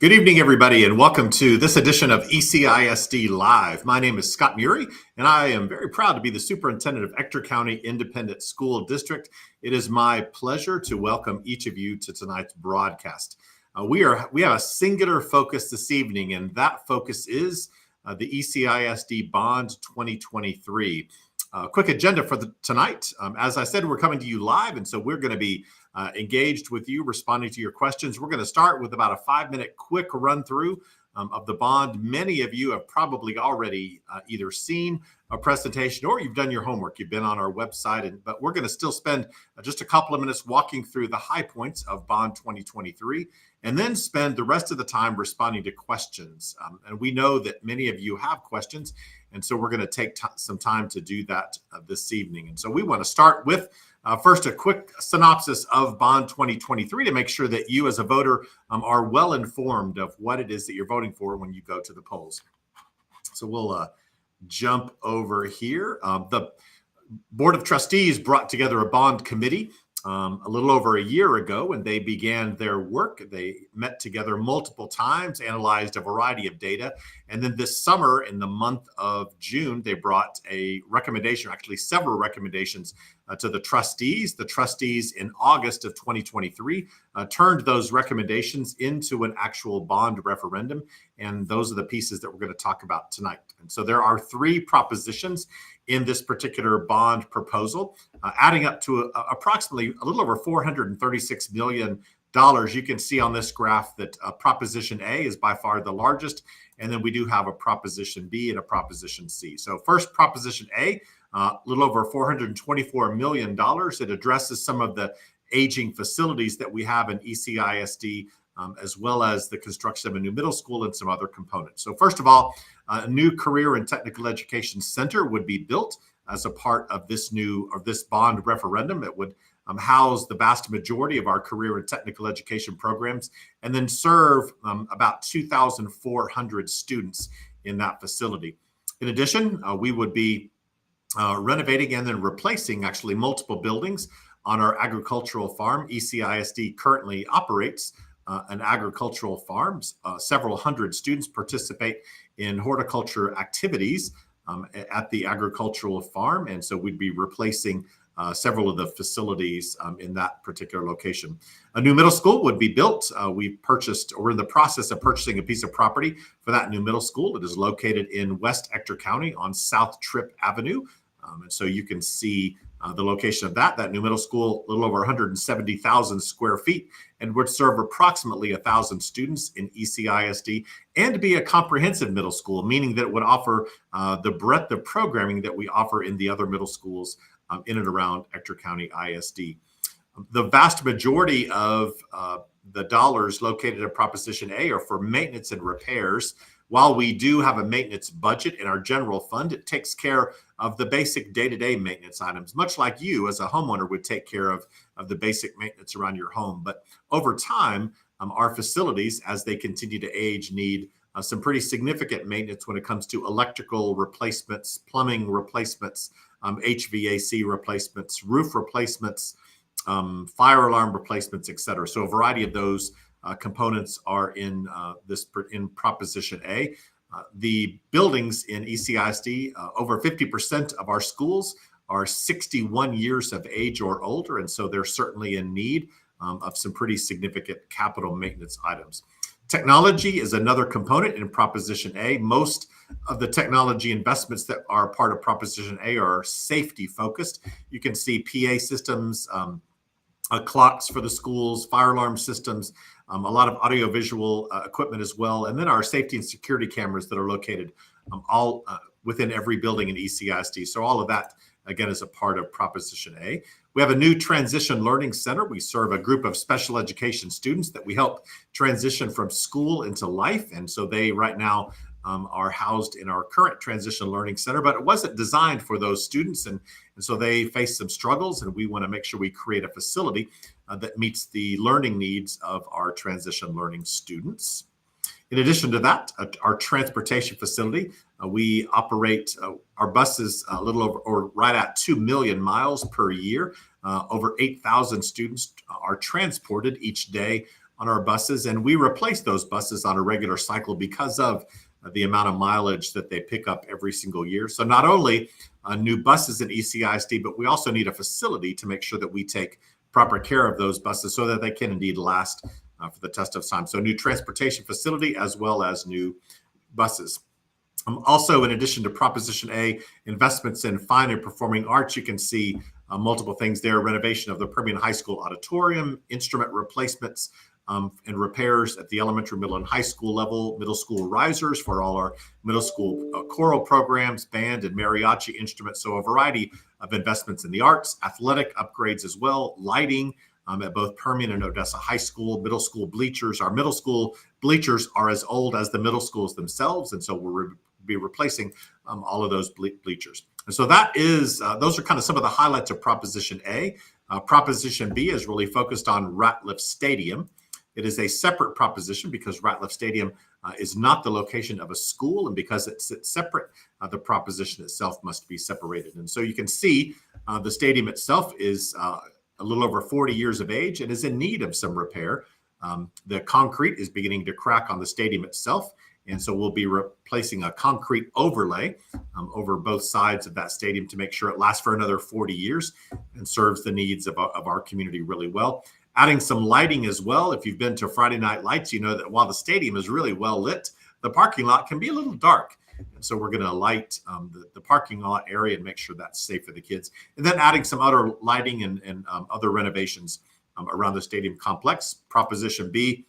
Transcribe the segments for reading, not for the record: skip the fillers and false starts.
Good evening, everybody, and welcome to this edition of ECISD Live. My name is Scott Muri, and I am very proud to be the superintendent of Ector County Independent School District. It is my pleasure to welcome each of you to tonight's broadcast. We have a singular focus this evening, and that focus is the ECISD Bond 2023. Quick agenda for tonight. As I said, we're coming to you live, and so we're going to be engaged with you, responding to your questions. We're going to start with about a 5-minute quick run through of the bond. Many of you have probably already either seen a presentation or you've done your homework. You've been on our website, but we're going to still spend just a couple of minutes walking through the high points of Bond 2023 and then spend the rest of the time responding to questions. And we know that many of you have questions, and so we're going to take some time to do that this evening. And so we want to start with first, a quick synopsis of Bond 2023 to make sure that you as a voter are well informed of what it is that you're voting for when you go to the polls. So we'll jump over here. The Board of Trustees brought together a bond committee a little over a year ago when they began their work. They met together multiple times, analyzed a variety of data, and then this summer in the month of June, they brought a recommendation, actually several recommendations to the trustees. The trustees in August of 2023 turned those recommendations into an actual bond referendum, and those are the pieces that we're going to talk about tonight. And so there are 3 propositions in this particular bond proposal, adding up to approximately a little over $436 million. You can see on this graph that Proposition A is by far the largest, and then we do have a Proposition B and a Proposition C. So first, Proposition A, a little over $424 million. It addresses some of the aging facilities that we have in ECISD, as well as the construction of a new middle school and some other components. So first of all, a new career and technical education center would be built as a part of this bond referendum. It would house the vast majority of our career and technical education programs and then serve about 2,400 students in that facility. In addition, we would be renovating and then replacing actually multiple buildings on our agricultural farm. ECISD currently operates an agricultural farm. Several hundred students participate in horticulture activities at the agricultural farm, and so we'd be replacing several of the facilities in that particular location. A new middle school would be built. We're in the process of purchasing a piece of property for that new middle school. It is located in West Ector County on South Tripp Avenue. And so you can see the location of that new middle school, a little over 170,000 square feet, and would serve approximately 1,000 students in ECISD and be a comprehensive middle school, meaning that it would offer the breadth of programming that we offer in the other middle schools in and around Ector County ISD. The vast majority of the dollars located in Proposition A are for maintenance and repairs. While we do have a maintenance budget in our general fund, it takes care of the basic day-to-day maintenance items, much like you as a homeowner would take care of the basic maintenance around your home. But over time, our facilities, as they continue to age, need some pretty significant maintenance when it comes to electrical replacements, plumbing replacements, HVAC replacements, roof replacements, fire alarm replacements, et cetera. So a variety of those components are in Proposition A. The buildings in ECISD, over 50% of our schools are 61 years of age or older, and so they're certainly in need of some pretty significant capital maintenance items. Technology is another component in Proposition A. Most of the technology investments that are part of Proposition A are safety focused. You can see PA systems, clocks for the schools, fire alarm systems, a lot of audiovisual equipment as well, and then our safety and security cameras that are located all within every building in ECISD. So all of that, again, is a part of Proposition A. We have a new transition learning center. We serve a group of special education students that we help transition from school into life, and so they right now are housed in our current transition learning center, but it wasn't designed for those students, and so they face some struggles, and we want to make sure we create a facility that meets the learning needs of our transition learning students. In addition to that, our transportation facility, we operate our buses a little over or right at 2 million miles per year. Over 8,000 students are transported each day on on our buses, and we replace those buses on a regular cycle because of the amount of mileage that they pick up every single year. So not only new buses in ECISD, but we also need a facility to make sure that we take proper care of those buses so that they can indeed last for the test of time. So new transportation facility as well as new buses. Also, in addition to Proposition A, investments in fine and performing arts, you can see multiple things there: renovation of the Permian High School auditorium, instrument replacements and repairs at the elementary, middle, and high school level, middle school risers for all our middle school choral programs, band and mariachi instruments. So a variety of investments in the arts, athletic upgrades as well, lighting at both Permian and Odessa High School, middle school bleachers. Our middle school bleachers are as old as the middle schools themselves, and so we'll be replacing all of those bleachers. And so that is, those are kind of some of the highlights of Proposition A. Proposition B is really focused on Ratliff Stadium. It is a separate proposition because Ratliff Stadium is not the location of a school, and because it's separate, the proposition itself must be separated. And so you can see the stadium itself is a little over 40 years of age and is in need of some repair. The concrete is beginning to crack on the stadium itself, and so we'll be replacing a concrete overlay over both sides of that stadium to make sure it lasts for another 40 years and serves the needs of our community really well. Adding some lighting as well. If you've been to Friday Night Lights, you know that while the stadium is really well lit, the parking lot can be a little dark. And so we're going to light the parking lot area and make sure that's safe for the kids. And then adding some other lighting and other renovations around the stadium complex. Proposition B,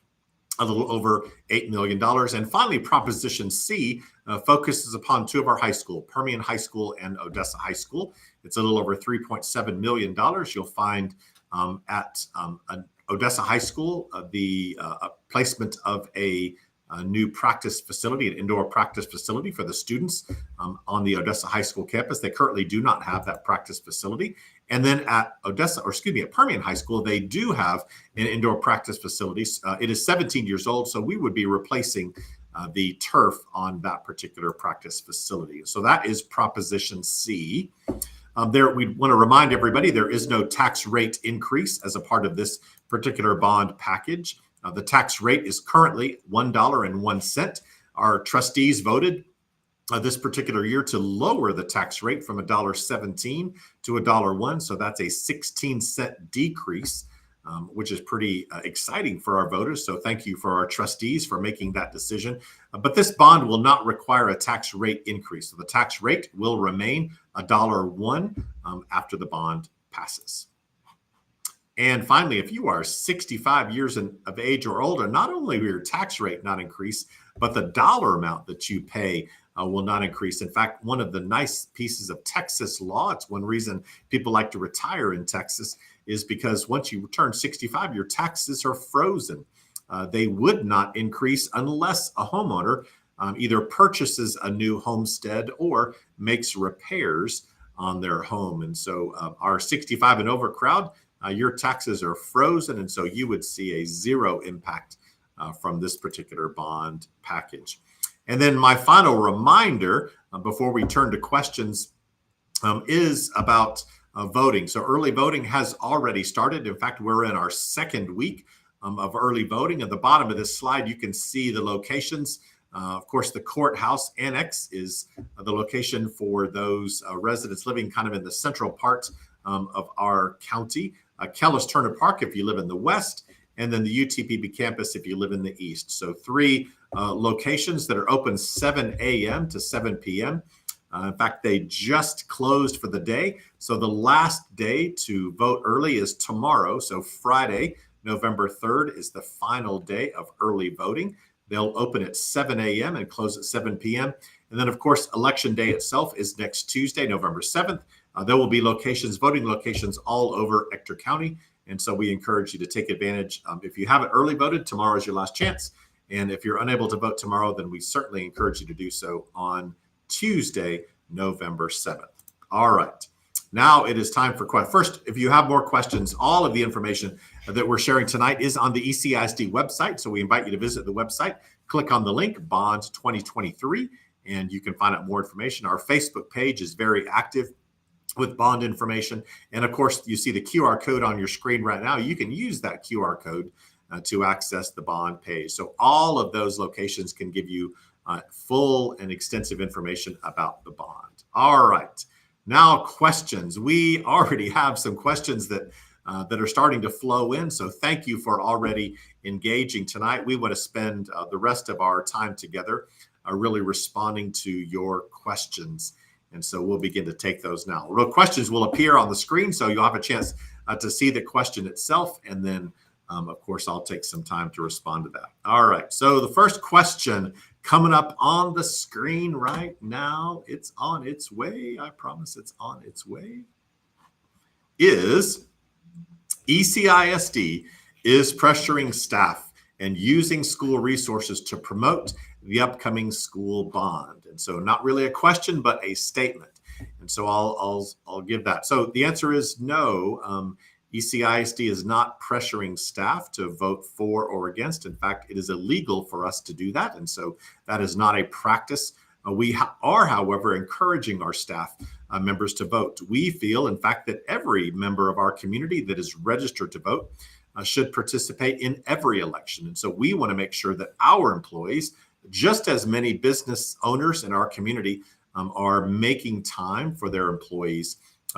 a little over $8 million. And finally, Proposition C focuses upon two of our high school, Permian High School and Odessa High School. It's a little over $3.7 million. You'll find at Odessa High School the placement of a new practice facility, an indoor practice facility for the students on the Odessa High School campus. They currently do not have that practice facility. And then at at Permian High School, they do have an indoor practice facility. It is 17 years old, so we would be replacing the turf on that particular practice facility. So that is Proposition C. We want to remind everybody there is no tax rate increase as a part of this particular bond package. The tax rate is currently $1.01. Our trustees voted this particular year to lower the tax rate from $1.17 to $1.01. So that's a 16-cent decrease, which is pretty exciting for our voters. So thank you for our trustees for making that decision. But this bond will not require a tax rate increase. So the tax rate will remain $1.01 after the bond passes. And finally, if you are 65 years of age or older, not only will your tax rate not increase, but the dollar amount that you pay will not increase. In fact, one of the nice pieces of Texas law, it's one reason people like to retire in Texas, is because once you turn 65, your taxes are frozen. They would not increase unless a homeowner either purchases a new homestead or makes repairs on their home. And so our 65 and over crowd, your taxes are frozen, and so you would see a zero impact from this particular bond package. And then my final reminder before we turn to questions is about voting. So early voting has already started. In fact, we're in our second week of early voting. At the bottom of this slide, you can see the locations. Of course, the courthouse annex is the location for those residents living kind of in the central part of our county. Kellis Turner Park if you live in the west, and then the UTPB campus if you live in the east. So three locations that are open 7 a.m. to 7 p.m. In fact, they just closed for the day. So the last day to vote early is tomorrow. So Friday, November 3rd is the final day of early voting. They'll open at 7 a.m. and close at 7 p.m. And then, of course, Election Day itself is next Tuesday, November 7th. There will be voting locations all over Ector County. And so we encourage you to take advantage. If you haven't early voted, tomorrow is your last chance. And if you're unable to vote tomorrow, then we certainly encourage you to do so on Tuesday, November 7th. All right. Now it is time for questions. First, if you have more questions, all of the information that we're sharing tonight is on the ECISD website. So we invite you to visit the website, click on the link, Bond 2023, and you can find out more information. Our Facebook page is very active with bond information. And of course, you see the QR code on your screen right now. You can use that QR code to access the bond page. So all of those locations can give you full and extensive information about the bond. All right, now questions. We already have some questions that are starting to flow in. So thank you for already engaging tonight. We want to spend the rest of our time together really responding to your questions. And so we'll begin to take those now. The questions will appear on the screen, so you'll have a chance to see the question itself. And then, of course, I'll take some time to respond to that. All right, so the first question coming up on the screen right now, it's on its way. I promise it's on its way. Is ECISD is pressuring staff and using school resources to promote the upcoming school bond? And so not really a question, but a statement. And so I'll give that. So the answer is no. ECISD is not pressuring staff to vote for or against. In fact, it is illegal for us to do that. And so that is not a practice. We are, however, encouraging our staff members to vote. We feel, in fact, that every member of our community that is registered to vote should participate in every election. And so we want to make sure that our employees, just as many business owners in our community, are making time for their employees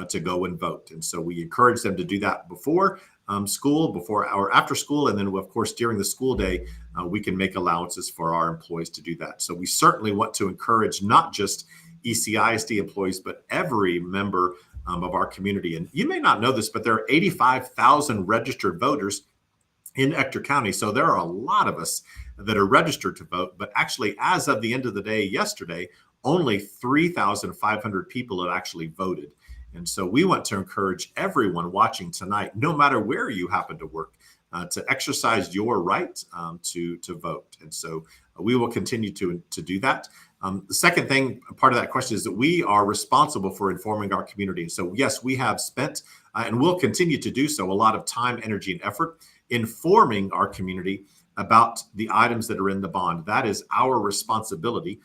to go and vote. And so we encourage them to do that before school, before or after school. And then, of course, during the school day, we can make allowances for our employees to do that. So we certainly want to encourage not just ECISD employees, but every member of our community. And you may not know this, but there are 85,000 registered voters in Ector County. So there are a lot of us that are registered to vote. But actually, as of the end of the day yesterday, only 3,500 people had actually voted. And so we want to encourage everyone watching tonight, no matter where you happen to work, to exercise your right to vote. And so we will continue to do that. The second thing, part of that question, is that we are responsible for informing our community. So yes, we have spent and will continue to do so a lot of time, energy, and effort informing our community about the items that are in the bond. That is our responsibility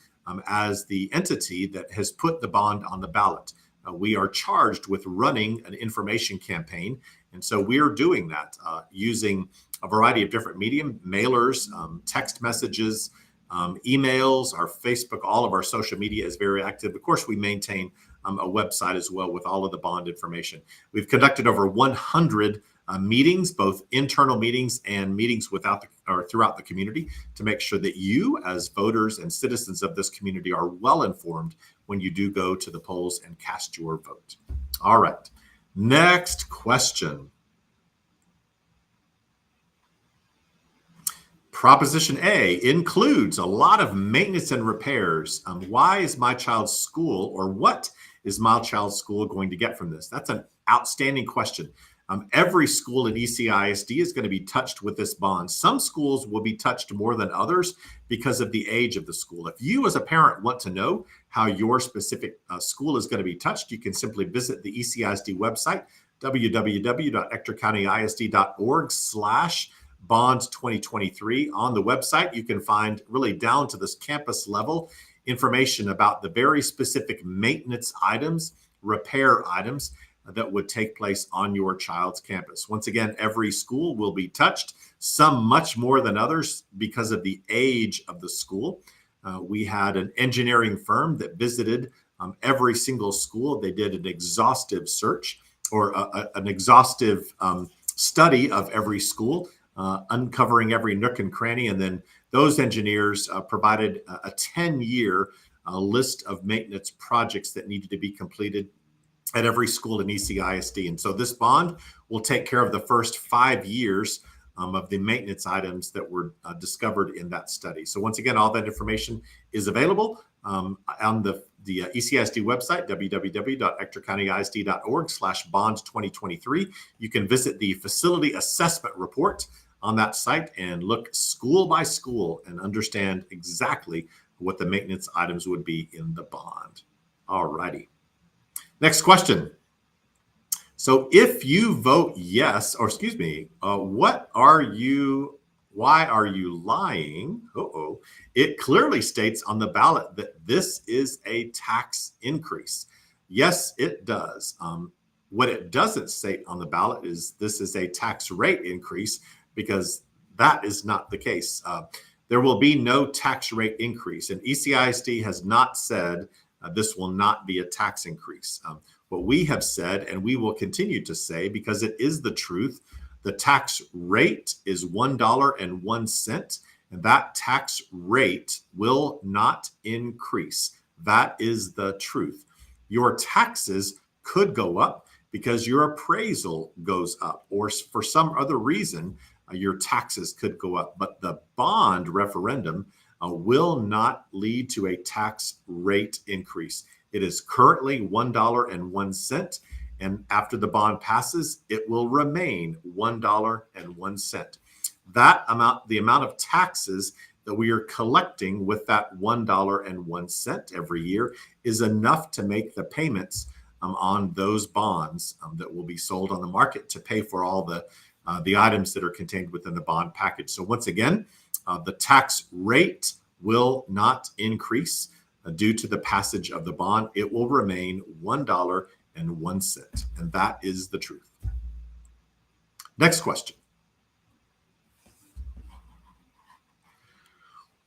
as the entity that has put the bond on the ballot. We are charged with running an information campaign. And so we are doing that using a variety of different medium, mailers, text messages, emails, our Facebook, all of our social media is very active. Of course, we maintain a website as well with all of the bond information. We've conducted over 100 meetings, both internal meetings and meetings throughout the community, to make sure that you, as voters and citizens of this community, are well informed when you do go to the polls and cast your vote. All right, next question. Proposition A includes a lot of maintenance and repairs. Why is my child's school, or what is my child's school going to get from this? That's an outstanding question. Every school in ECISD is going to be touched with this bond. Some schools will be touched more than others because of the age of the school. If you as a parent want to know how your specific school is going to be touched, you can simply visit the ECISD website, www.ectorcountyisd.org/bonds2023. On the website, you can find really down to this campus level information about the very specific maintenance items, repair items that would take place on your child's campus. Once again, every school will be touched, some much more than others because of the age of the school. We had an engineering firm that visited every single school. They did an exhaustive search, or an exhaustive study of every school, uncovering every nook and cranny. And then those engineers provided a 10-year list of maintenance projects that needed to be completed at every school in ECISD. And so this bond will take care of the first 5 years of the maintenance items that were discovered in that study. So once again, all that information is available on the ECISD website, www.ectorcountyisd.org/bonds2023. You can visit the facility assessment report on that site and look school by school and understand exactly what the maintenance items would be in the bond. All righty. Next question. So if you vote yes, or excuse me, why are you lying? It clearly states on the ballot that this is a tax increase. Yes, it does. What it doesn't state on the ballot is this is a tax rate increase, because That is not the case. There will be no tax rate increase, and ECISD has not said this will not be a tax increase. What we have said, and we will continue to say, because it is the truth, the tax rate is $1.01, and that tax rate will not increase. That is the truth. Your taxes could go up because your appraisal goes up, or for some other reason, your taxes could go up. But the bond referendum will not lead to a tax rate increase. It is currently $1.01, and after the bond passes, it will remain $1.01. That amount, the amount of taxes that we are collecting with that $1.01 every year, is enough to make the payments on those bonds that will be sold on the market to pay for all the items that are contained within the bond package. So once again, the tax rate will not increase due to the passage of the bond. It will remain $1.01, and that is the truth. Next question.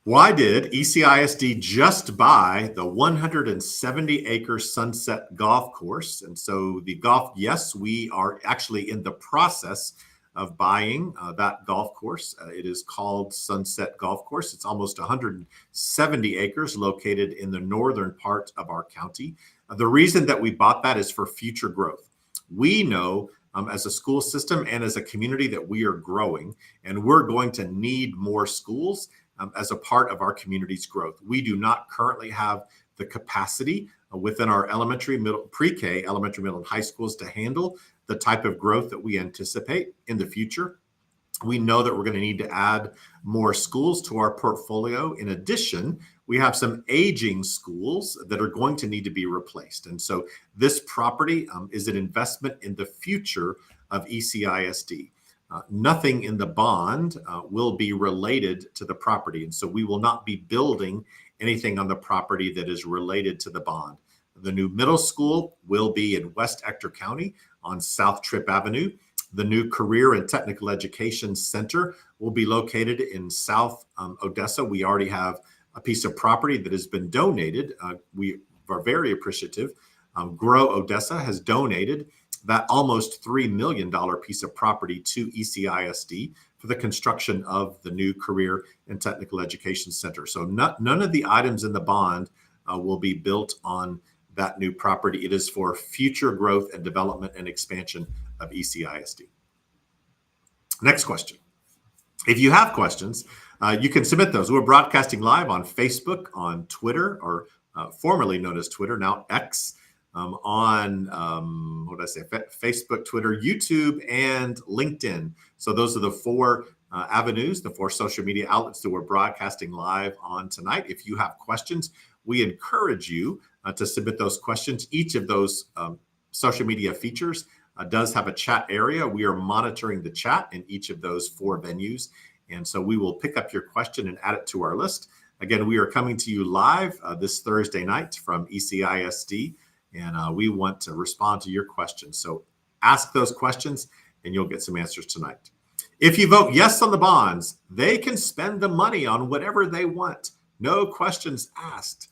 Why did ECISD just buy the 170-acre Sunset Golf Course? And so the golf, yes, we are actually in the process of buying that golf course. It is called Sunset Golf Course. It's almost 170 acres located in the northern part of our county. The reason that we bought that is for future growth. We know as a school system and as a community that we are growing, and we're going to need more schools as a part of our community's growth. We do not currently have the capacity within our elementary, middle, pre-K, elementary, middle, and high schools to handle the type of growth that we anticipate in the future. We know that we're going to need to add more schools to our portfolio. In addition, we have some aging schools that are going to need to be replaced. And so this property is an investment in the future of ECISD. Nothing in the bond will be related to the property. And so we will not be building anything on the property that is related to the bond. The new middle school will be in West Ector County on South Tripp Avenue. The new Career and Technical Education Center will be located in South Odessa. We already have a piece of property that has been donated. We are very appreciative. Grow Odessa has donated that almost $3 million piece of property to ECISD for the construction of the new Career and Technical Education Center. So none of the items in the bond will be built on that new property. It is for future growth and development and expansion of ECISD. Next question. If you have questions, you can submit those. We're broadcasting live on Facebook, on Twitter, or formerly known as Twitter, now X, on Facebook, Twitter, YouTube, and LinkedIn. So those are the four avenues, the four social media outlets that we're broadcasting live on tonight. If you have questions, we encourage you to submit those questions. Each of those social media features does have a chat area. We are monitoring the chat in each of those four venues. And so we will pick up your question and add it to our list. Again, we are coming to you live this Thursday night from ECISD, and we want to respond to your questions. So ask those questions and you'll get some answers tonight. If you vote yes on the bonds, they can spend the money on whatever they want. No questions asked.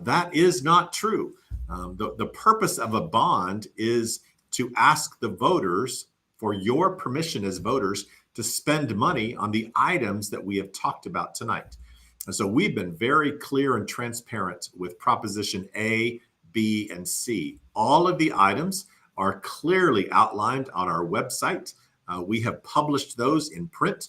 That is not true. The purpose of a bond is to ask the voters for your permission as voters to spend money on the items that we have talked about tonight. And so we've been very clear and transparent with Proposition A, B, and C. All of the items are clearly outlined on our website. We have published those in print.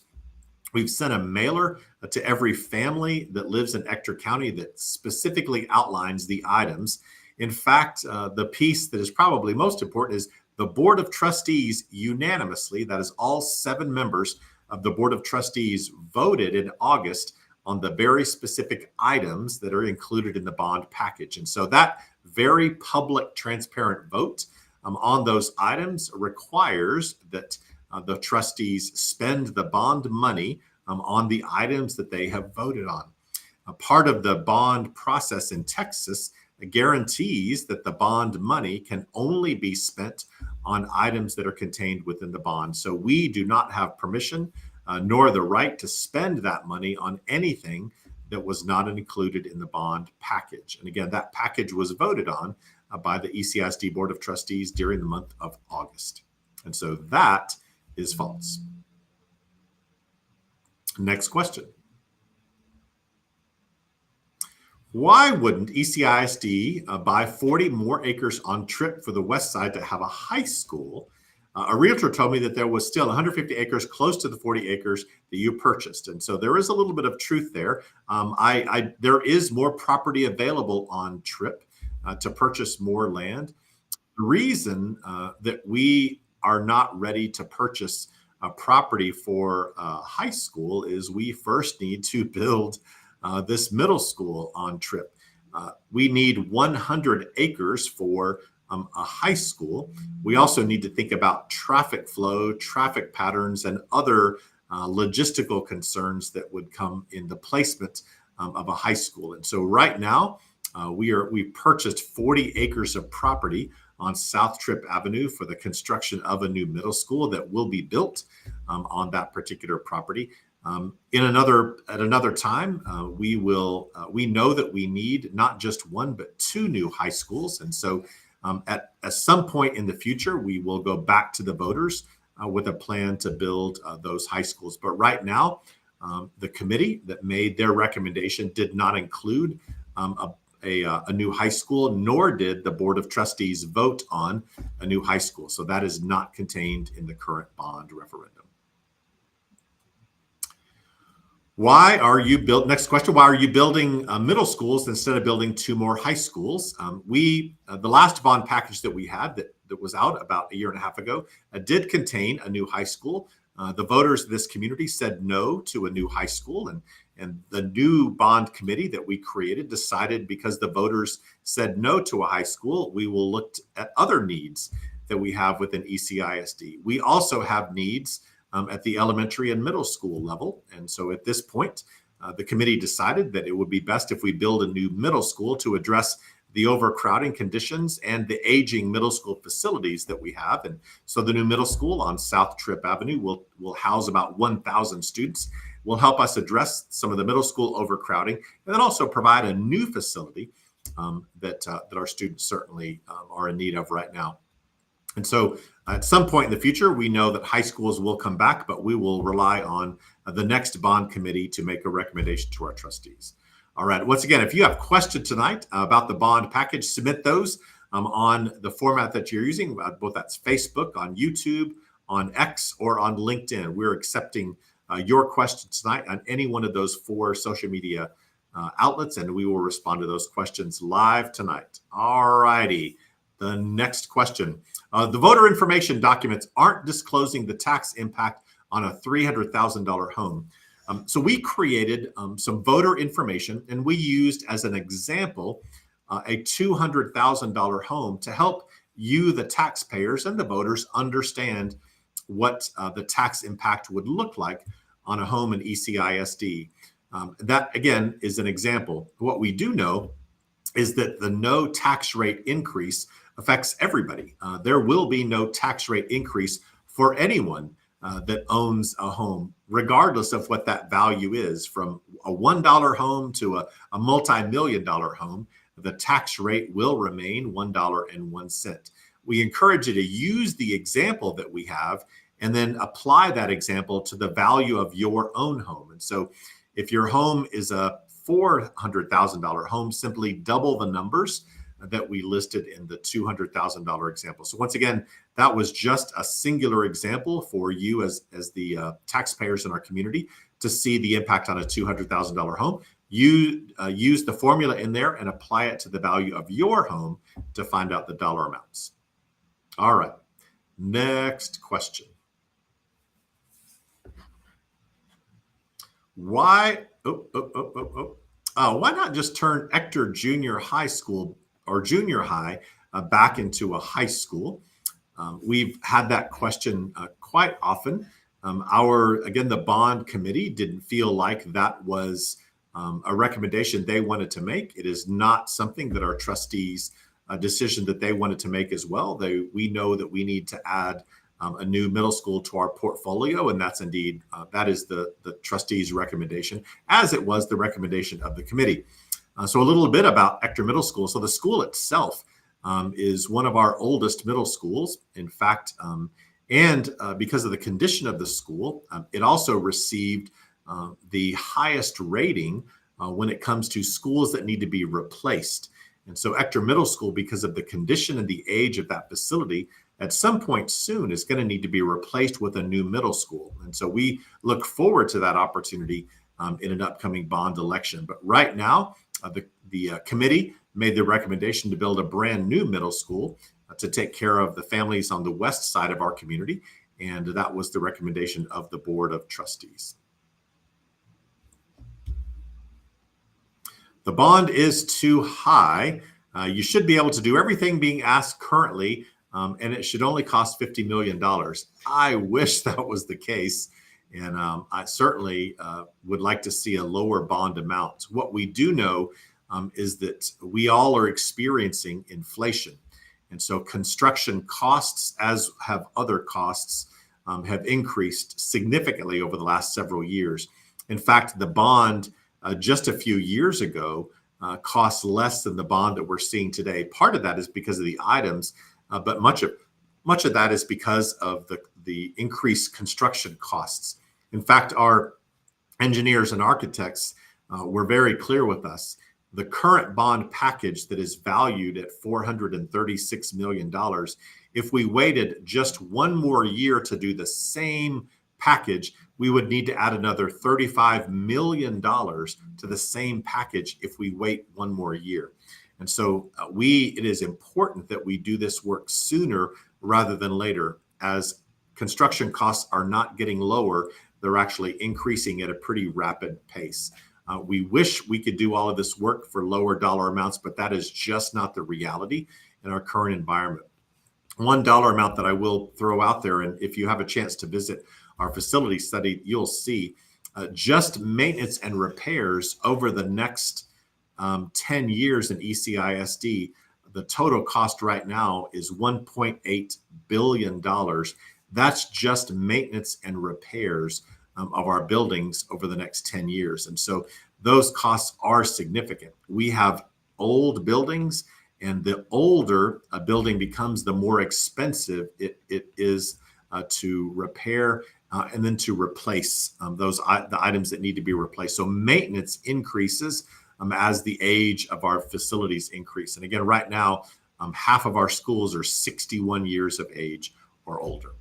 We've sent a mailer to every family that lives in Ector County that specifically outlines the items. In fact, the piece that is probably most important is the Board of Trustees unanimously, that is all 7 members of the Board of Trustees, voted in August on the very specific items that are included in the bond package. And so that very public, transparent vote on those items requires that the trustees spend the bond money on the items that they have voted on. A part of the bond process in Texas guarantees that the bond money can only be spent on items that are contained within the bond. So we do not have permission nor the right to spend that money on anything that was not included in the bond package. And again, that package was voted on by the ECISD Board of Trustees during the month of August. And so that is false. Next question. Why wouldn't ECISD buy 40 more acres on Tripp for the west side to have a high school? A realtor told me that there was still 150 acres close to the 40 acres that you purchased. And so there is a little bit of truth there. There is more property available on Tripp to purchase more land. The reason that we are not ready to purchase a property for a high school is we first need to build this middle school on Tripp. We need 100 acres for a high school. We also need to think about traffic flow, traffic patterns, and other logistical concerns that would come in the placement of a high school. And so right now, we purchased 40 acres of property on South Tripp Avenue for the construction of a new middle school that will be built on that particular property. At another time, we know that we need not just one, but 2 new high schools. And so at some point in the future, we will go back to the voters with a plan to build those high schools. But right now, the committee that made their recommendation did not include a new high school, nor did the Board of Trustees vote on a new high school. So that is not contained in the current bond referendum. Next question, why are you building middle schools instead of building 2 more high schools? The last bond package that we had that was out about a year and a half ago did contain a new high school. The voters of this community said no to a new high school, and the new bond committee that we created decided, because the voters said no to a high school, we will look at other needs that we have within ECISD. We also have needs at the elementary and middle school level. And so at this point, the committee decided that it would be best if we build a new middle school to address the overcrowding conditions and the aging middle school facilities that we have. And so the new middle school on South Tripp Avenue will house about 1,000 students, will help us address some of the middle school overcrowding, and then also provide a new facility that our students certainly are in need of right now. And so at some point in the future, we know that high schools will come back, but we will rely on the next bond committee to make a recommendation to our trustees. All right. Once again, if you have questions tonight about the bond package, submit those on the format that you're using, both that's Facebook, on YouTube, on X, or on LinkedIn. We're accepting your questions tonight on any one of those 4 social media outlets, and we will respond to those questions live tonight. All righty. The next question. The voter information documents aren't disclosing the tax impact on a $300,000 home. So we created some voter information, and we used as an example a $200,000 home to help you, the taxpayers, and the voters understand what the tax impact would look like on a home in ECISD. That, again, is an example. What we do know is that the no tax rate increase affects everybody. There will be no tax rate increase for anyone that owns a home, regardless of what that value is, from a $1 home to a multi-million-dollar home. The tax rate will remain $1.01. We encourage you to use the example that we have and then apply that example to the value of your own home. And so if your home is a $400,000 home, simply double the numbers that we listed in the $200,000 example. So once again, that was just a singular example for you as the taxpayers in our community to see the impact on a $200,000 home. You use the formula in there and apply it to the value of your home to find out the dollar amounts. All right, next question. Why not just turn Ector Junior High School or Junior High back into a high school? We've had that question quite often. The bond committee didn't feel like that was a recommendation they wanted to make. It is not something that our trustees decision that they wanted to make as well. We know that we need to add a new middle school to our portfolio, and that's indeed that is the trustees' recommendation, as it was the recommendation of the committee. So a little bit about Ector Middle School. So the school itself is one of our oldest middle schools. In fact, because of the condition of the school, it also received the highest rating when it comes to schools that need to be replaced. And so Ector Middle School, because of the condition and the age of that facility, at some point soon is going to need to be replaced with a new middle school. And so we look forward to that opportunity in an upcoming bond election. But right now, the committee made the recommendation to build a brand new middle school to take care of the families on the west side of our community. And that was the recommendation of the Board of Trustees. The bond is too high. You should be able to do everything being asked currently, and it should only cost $50 million. I wish that was the case, and I certainly would like to see a lower bond amount. What we do know is that we all are experiencing inflation, and so construction costs, as have other costs, have increased significantly over the last several years. In fact, the bond just a few years ago cost less than the bond that we're seeing today. Part of that is because of the items, but much of that is because of the increased construction costs. In fact, our engineers and architects were very clear with us. The current bond package that is valued at $436 million, if we waited just one more year to do the same package, we would need to add another $35 million to the same package if we wait one more year. And so it is important that we do this work sooner rather than later, as construction costs are not getting lower. They're actually increasing at a pretty rapid pace. We wish we could do all of this work for lower dollar amounts, but that is just not the reality in our current environment. One dollar amount that I will throw out there, and if you have a chance to visit our facility study, you'll see just maintenance and repairs over the next 10 years in ECISD. The total cost right now is $1.8 billion. That's just maintenance and repairs of our buildings over the next 10 years. And so those costs are significant. We have old buildings, and the older a building becomes, the more expensive it is to repair and then to replace the items that need to be replaced. So maintenance increases as the age of our facilities increase. And again, right now, half of our schools are 61 years of age or older.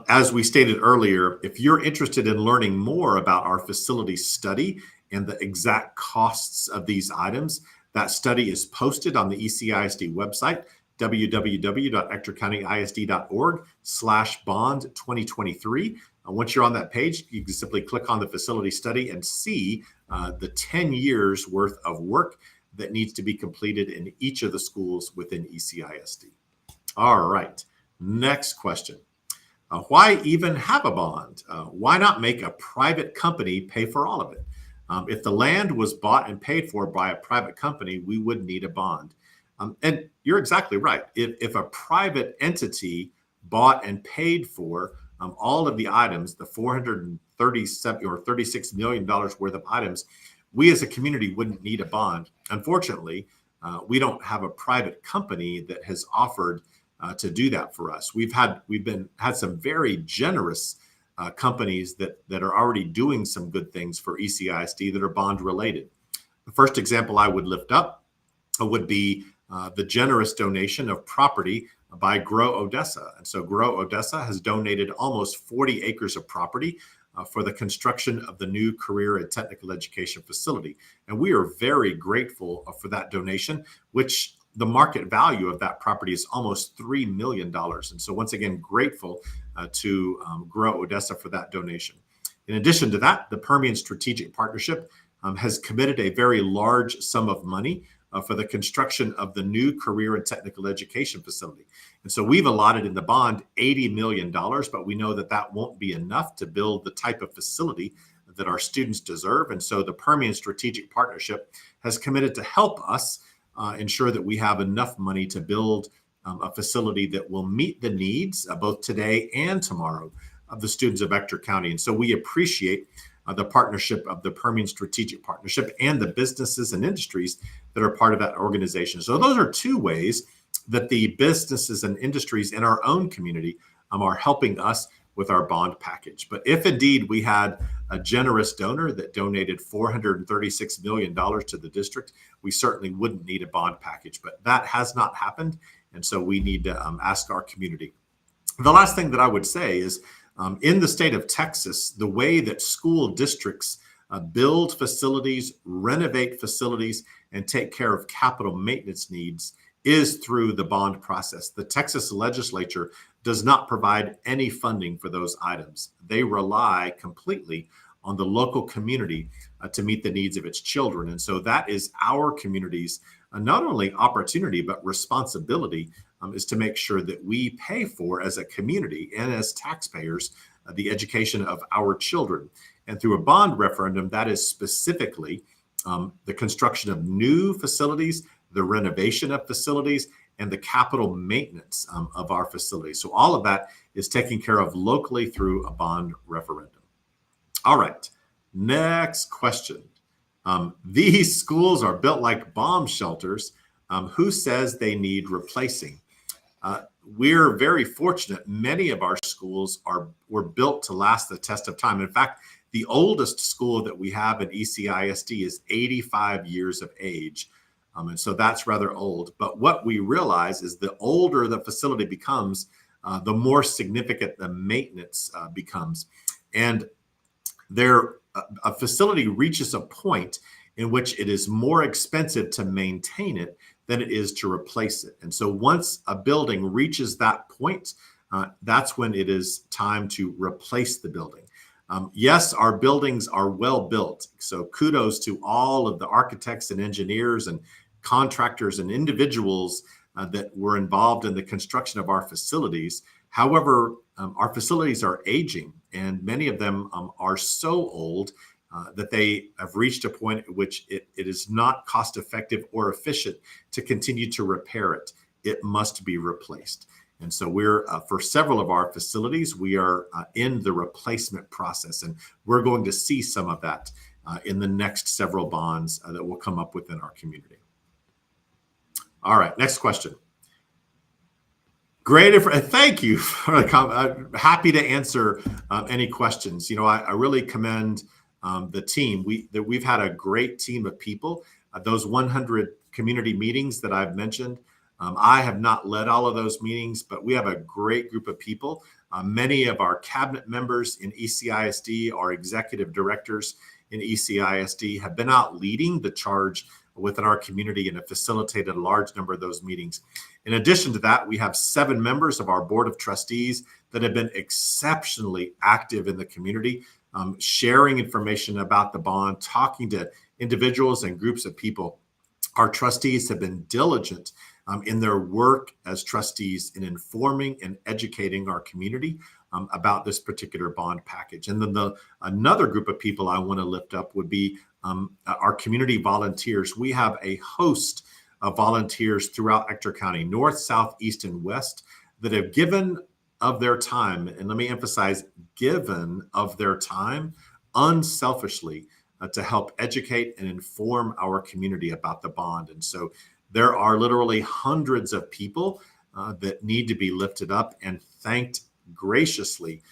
As we stated earlier, if you're interested in learning more about our facility study and the exact costs of these items, that study is posted on the ECISD website, www.ectorcountyisd.org/bond2023. Once you're on that page, you can simply click on the facility study and see the 10 years worth of work that needs to be completed in each of the schools within ECISD. All right, next question. Why even have a bond? Why not make a private company pay for all of it? If the land was bought and paid for by a private company, we would need a bond. And you're exactly right. If a private entity bought and paid for all of the items, the $437 or $36 million worth of items, we as a community wouldn't need a bond. Unfortunately, we don't have a private company that has offered to do that for us. We've had some very generous companies that are already doing some good things for ECISD that are bond related. The first example I would lift up would be the generous donation of property by Grow Odessa. And so Grow Odessa has donated almost 40 acres of property for the construction of the new career and technical education facility. And we are very grateful for that donation, which the market value of that property is almost $3 million. And so once again, grateful to Grow Odessa for that donation. In addition to that, the Permian Strategic Partnership has committed a very large sum of money for the construction of the new career and technical education facility. And so we've allotted in the bond $80 million, but we know that that won't be enough to build the type of facility that our students deserve. And so the Permian Strategic Partnership has committed to help us ensure that we have enough money to build a facility that will meet the needs both today and tomorrow of the students of Ector County. And so we appreciate the partnership of the Permian Strategic Partnership and the businesses and industries that are part of that organization. So those are two ways that the businesses and industries in our own community are helping us with our bond package. But if indeed we had a generous donor that donated $436 million to the district, we certainly wouldn't need a bond package. But that has not happened. And so we need to ask our community. The last thing that I would say is in the state of Texas, the way that school districts build facilities, renovate facilities, and take care of capital maintenance needs is through the bond process. The Texas legislature does not provide any funding for those items. They rely completely on the local community to meet the needs of its children. And so that is our community's not only opportunity, but responsibility is to make sure that we pay for, as a community and as taxpayers, the education of our children. And through a bond referendum, that is specifically the construction of new facilities, the renovation of facilities, and the capital maintenance of our facilities. So all of that is taken care of locally through a bond referendum. All right, next question. These schools are built like bomb shelters. Who says they need replacing? We're very fortunate. Many of our schools were built to last the test of time. In fact, the oldest school that we have at ECISD is 85 years of age. And so that's rather old. But what we realize is the older the facility becomes, the more significant the maintenance becomes. And a facility reaches a point in which it is more expensive to maintain it than it is to replace it. And so once a building reaches that point, that's when it is time to replace the building. Yes, our buildings are well built. So kudos to all of the architects and engineers and contractors and individuals that were involved in the construction of our facilities. However, our facilities are aging, and many of them are so old that they have reached a point at which it is not cost effective or efficient to continue to repair it. It must be replaced. And so we're, for several of our facilities, we are in the replacement process, and we're going to see some of that in the next several bonds that will come up within our community. All right, next question. Great, thank you for the comment. Happy to answer any questions. You know, I really commend the team. We've had a great team of people. Those 100 community meetings that I've mentioned, I have not led all of those meetings, but we have a great group of people. Many of our cabinet members in ECISD, our executive directors in ECISD, have been out leading the charge within our community and have facilitated a large number of those meetings. In addition to that, we have 7 members of our board of trustees that have been exceptionally active in the community, sharing information about the bond, talking to individuals and groups of people. Our trustees have been diligent in their work as trustees in informing and educating our community about this particular bond package. And then another group of people I want to lift up would be our community volunteers. We have a host of volunteers throughout Ector County, north, south, east, and west, that have given of their time, and let me emphasize, given of their time unselfishly to help educate and inform our community about the bond. And so there are literally hundreds of people that need to be lifted up and thanked graciously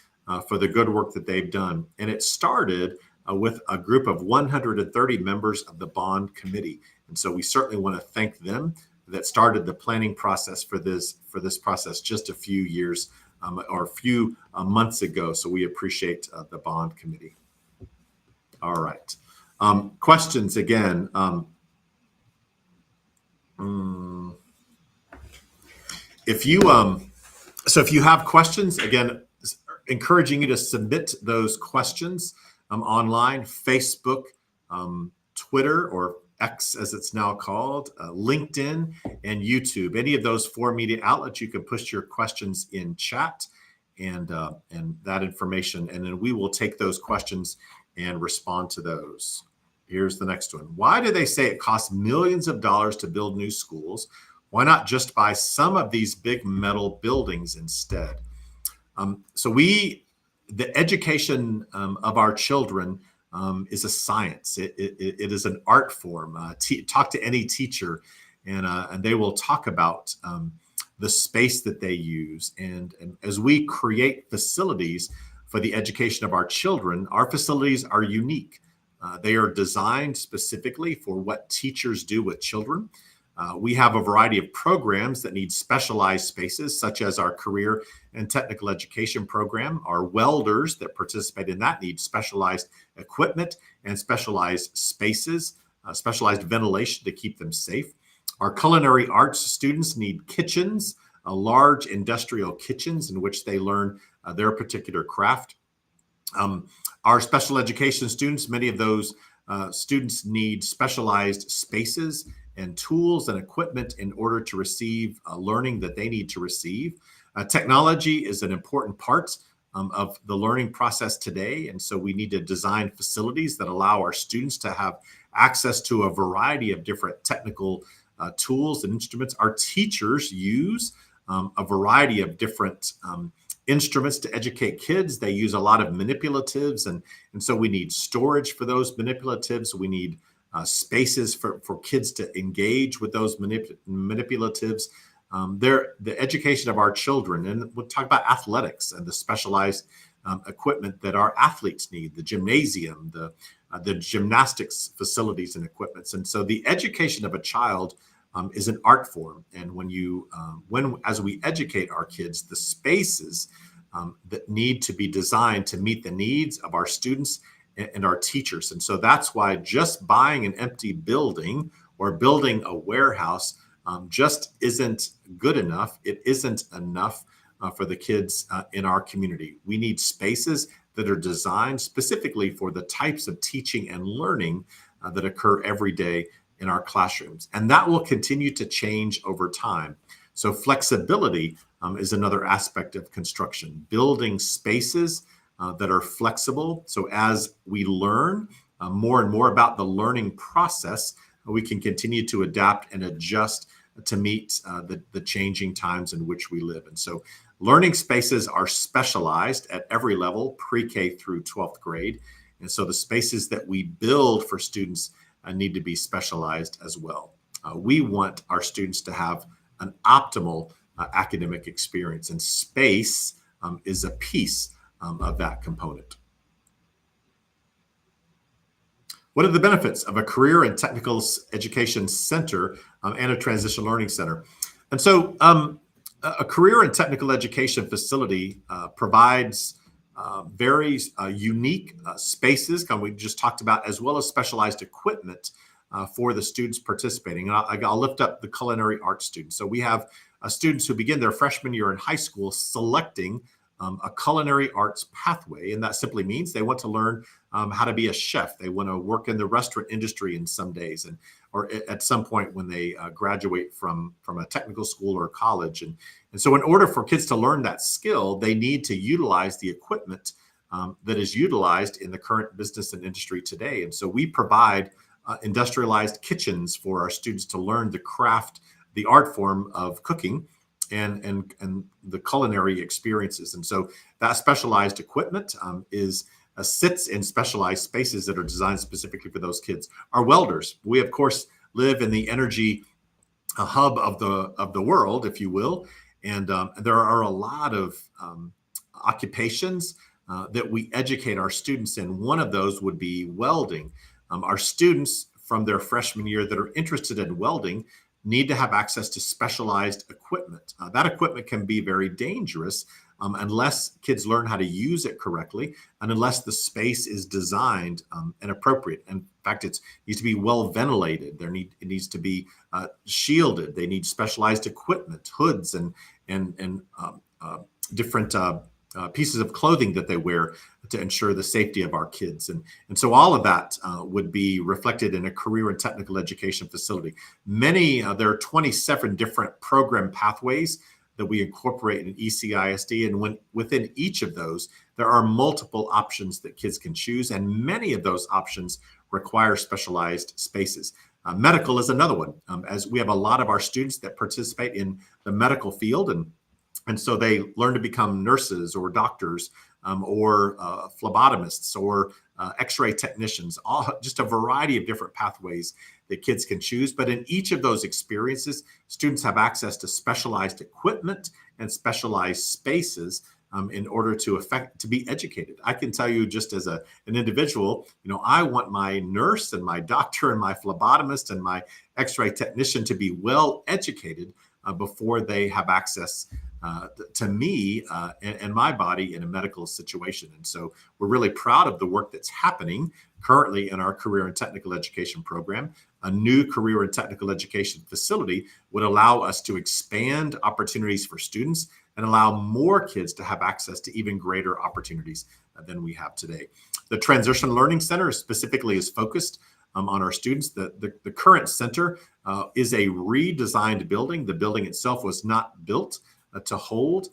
for the good work that they've done. And it started with a group of 130 members of the bond committee. And so we certainly want to thank them that started the planning process for this process just a few years or a few months ago. So we appreciate the bond committee. All right. Questions again. If you have questions, again, encouraging you to submit those questions online, Facebook, Twitter, or X as it's now called, LinkedIn, and YouTube. Any of those 4 media outlets, you can push your questions in chat and that information, and then we will take those questions and respond to those. Here's the next one. Why do they say it costs millions of dollars to build new schools Why not just buy some of these big metal buildings instead? The education of our children is a science. It is an art form. Talk to any teacher, and they will talk about the space that they use. And as we create facilities for the education of our children, our facilities are unique. They are designed specifically for what teachers do with children. We have a variety of programs that need specialized spaces, such as our career and technical education program. Our welders that participate in that need specialized equipment and specialized spaces, specialized ventilation to keep them safe. Our culinary arts students need kitchens, large industrial kitchens in which they learn their particular craft. Our special education students, many of those students need specialized spaces and tools and equipment in order to receive learning that they need to receive. Technology is an important part of the learning process today. And so we need to design facilities that allow our students to have access to a variety of different technical tools and instruments. Our teachers use a variety of different instruments to educate kids. They use a lot of manipulatives, and so we need storage for those manipulatives. We need spaces for kids to engage with those manipulatives. The education of our children, and we'll talk about athletics and the specialized equipment that our athletes need, the gymnasium, the gymnastics facilities and equipments. And so the education of a child is an art form. And as we educate our kids, the spaces that need to be designed to meet the needs of our students and our teachers. And so that's why just buying an empty building or building a warehouse just isn't good enough. It isn't enough for the kids in our community. We need spaces that are designed specifically for the types of teaching and learning that occur every day in our classrooms. And that will continue to change over time. So flexibility is another aspect of construction, building spaces that are flexible. So as we learn more and more about the learning process, we can continue to adapt and adjust to meet the changing times in which we live. And so learning spaces are specialized at every level, pre-K through 12th grade. And so the spaces that we build for students need to be specialized as well. We want our students to have an optimal academic experience, and space is a piece of that component. What are the benefits of a career and technical education center and a transition learning center? And so a career and technical education facility provides very unique spaces, we just talked about, as well as specialized equipment for the students participating. And I'll lift up the culinary arts students. So we have students who begin their freshman year in high school selecting a culinary arts pathway. And that simply means they want to learn how to be a chef. They want to work in the restaurant industry in some days, or at some point when they graduate from a technical school or college. And so in order for kids to learn that skill, they need to utilize the equipment that is utilized in the current business and industry today. And so we provide industrialized kitchens for our students to learn the craft, the art form of cooking, and the culinary experiences. And so that specialized equipment sits in specialized spaces that are designed specifically for those kids. Our welders, we of course live in the energy hub of the world, if you will, and there are a lot of occupations that we educate our students in. One of those would be welding. Our students from their freshman year that are interested in welding need to have access to specialized equipment. That equipment can be very dangerous unless kids learn how to use it correctly, and unless the space is designed and appropriate. In fact, it needs to be well ventilated. It needs to be shielded. They need specialized equipment, hoods, and different pieces of clothing that they wear to ensure the safety of our kids. And so all of that would be reflected in a career and technical education facility. There are 27 different program pathways that we incorporate in ECISD. And within each of those, there are multiple options that kids can choose. And many of those options require specialized spaces. Medical is another one, as we have a lot of our students that participate in the medical field, and so they learn to become nurses or doctors, or phlebotomists, or x-ray technicians, all just a variety of different pathways that kids can choose. But in each of those experiences, students have access to specialized equipment and specialized spaces in order to be educated. I can tell you, just as an individual, I want my nurse and my doctor and my phlebotomist and my x-ray technician to be well educated before they have access to me and my body in a medical situation. And so we're really proud of the work that's happening currently in our career and technical education program. A new career and technical education facility would allow us to expand opportunities for students and allow more kids to have access to even greater opportunities than we have today. The Transition Learning Center specifically is focused on our students. The current center is a redesigned building. The building itself was not built to hold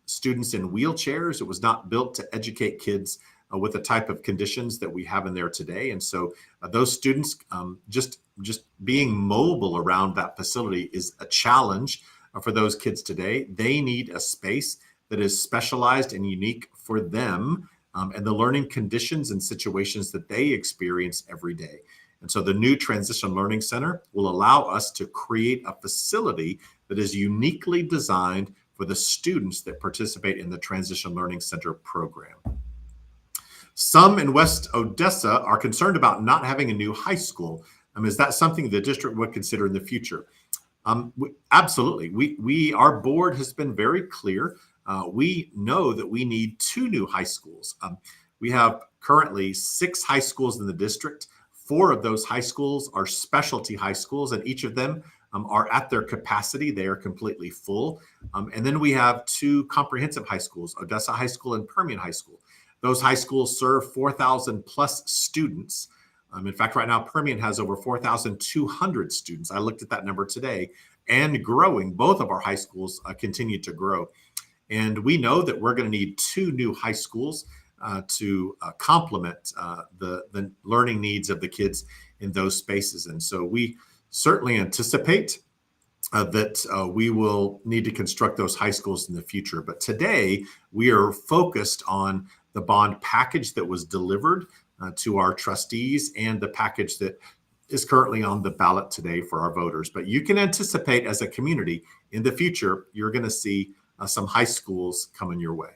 students in wheelchairs. It was not built to educate kids with the type of conditions that we have in there today. And so those students, just being mobile around that facility is a challenge for those kids today. They need a space that is specialized and unique for them and the learning conditions and situations that they experience every day. And so the new Transition Learning Center will allow us to create a facility that is uniquely designed for the students that participate in the Transition Learning Center program. Some in West Odessa are concerned about not having a new high school. Is that something the district would consider in the future? Absolutely. Our board has been very clear. We know that we need 2 new high schools. We have currently 6 high schools in the district. 4 of those high schools are specialty high schools, and each of them are at their capacity. They are completely full. And then we have 2 comprehensive high schools, Odessa High School and Permian High School. Those high schools serve 4,000 plus students. In fact, right now, Permian has over 4,200 students. I looked at that number today, and growing. Both of our high schools continue to grow. And we know that we're going to need 2 new high schools to complement the learning needs of the kids in those spaces. And so we certainly anticipate that we will need to construct those high schools in the future. But today, we are focused on the bond package that was delivered to our trustees and the package that is currently on the ballot today for our voters. But you can anticipate, as a community, in the future, you're going to see some high schools coming your way.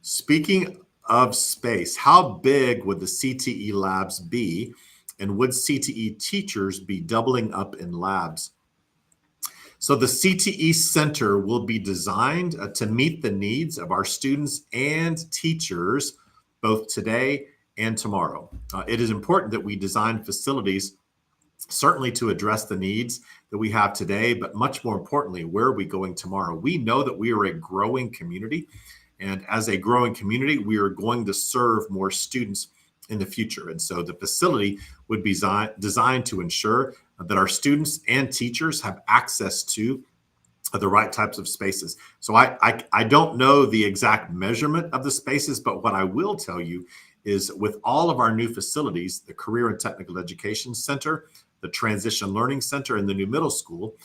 Speaking of space, how big would the CTE labs be, and would CTE teachers be doubling up in labs? So the CTE Center will be designed to meet the needs of our students and teachers both today and tomorrow. It is important that we design facilities certainly to address the needs that we have today, but much more importantly, where are we going tomorrow? We know that we are a growing community, and as a growing community, we are going to serve more students in the future. And so the facility would be designed to ensure that our students and teachers have access to the right types of spaces. So I don't know the exact measurement of the spaces, but what I will tell you is, with all of our new facilities, the Career and Technical Education Center, the Transition Learning Center, and the new middle school,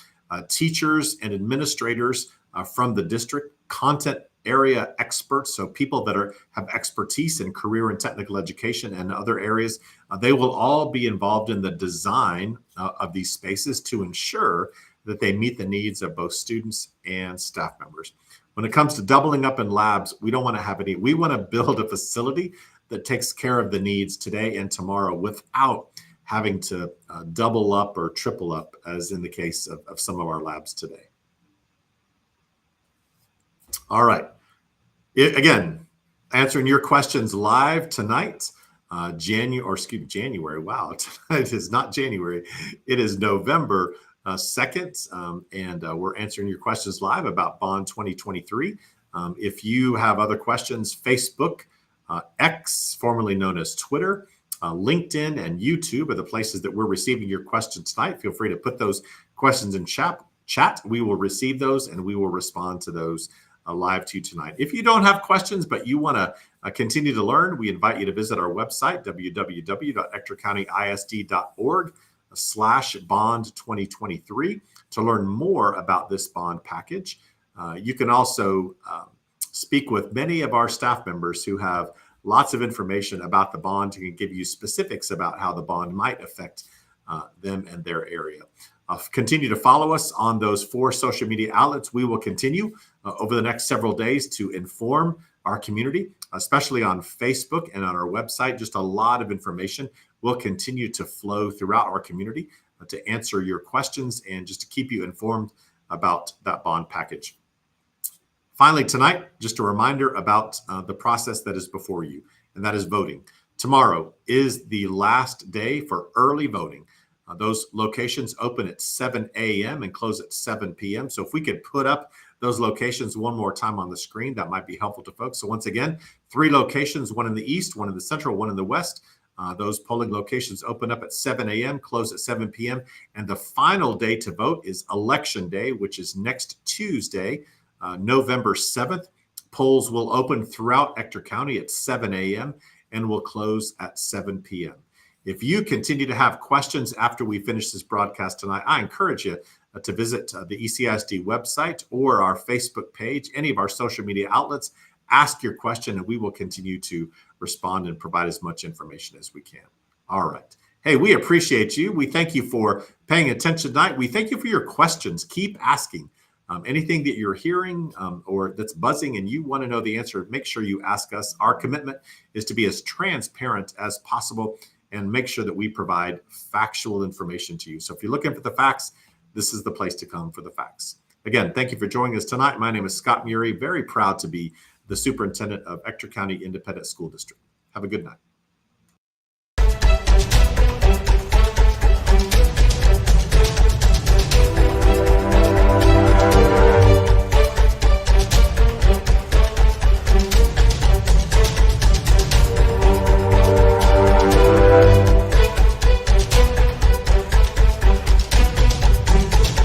teachers and administrators from the district, content area experts, so people that have expertise in career and technical education and other areas, they will all be involved in the design of these spaces to ensure that they meet the needs of both students and staff members. When it comes to doubling up in labs, we don't want to have any. We want to build a facility that takes care of the needs today and tomorrow without having to double up or triple up, as in the case of some of our labs today. All right. Again, answering your questions live tonight, January. Wow, it is not January. It is November 2nd, and we're answering your questions live about Bond 2023. If you have other questions, Facebook, X, formerly known as Twitter, LinkedIn, and YouTube are the places that we're receiving your questions tonight. Feel free to put those questions in chat. We will receive those, and we will respond to those live to you tonight. If you don't have questions, but you want to continue to learn. We invite you to visit our website, www.ectorcountyisd.org/bond2023, to learn more about this bond package. You can also speak with many of our staff members who have lots of information about the bond and can give you specifics about how the bond might affect them and their area. Continue to follow us on those 4 social media outlets. We will continue over the next several days to inform our community, especially on Facebook and on our website. Just a lot of information will continue to flow throughout our community to answer your questions and just to keep you informed about that bond package. Finally, tonight, just a reminder about the process that is before you, and that is voting. Tomorrow is the last day for early voting. Those locations open at 7 a.m. and close at 7 p.m. So if we could put up those locations one more time on the screen, that might be helpful to folks. So once again, 3 locations, one in the east, one in the central, one in the west. Those polling locations open up at 7 a.m., close at 7 p.m. And the final day to vote is Election Day, which is next Tuesday, November 7th. Polls will open throughout Ector County at 7 a.m. and will close at 7 p.m. If you continue to have questions after we finish this broadcast tonight, I encourage you to visit the ECISD website or our Facebook page, any of our social media outlets. Ask your question, and we will continue to respond and provide as much information as we can. All right. Hey, we appreciate you. We thank you for paying attention tonight. We thank you for your questions. Keep asking. Anything that you're hearing or that's buzzing and you want to know the answer, make sure you ask us. Our commitment is to be as transparent as possible and make sure that we provide factual information to you. So if you're looking for the facts, this is the place to come for the facts. Again, thank you for joining us tonight. My name is Scott Muri, very proud to be the superintendent of Ector County Independent School District. Have a good night.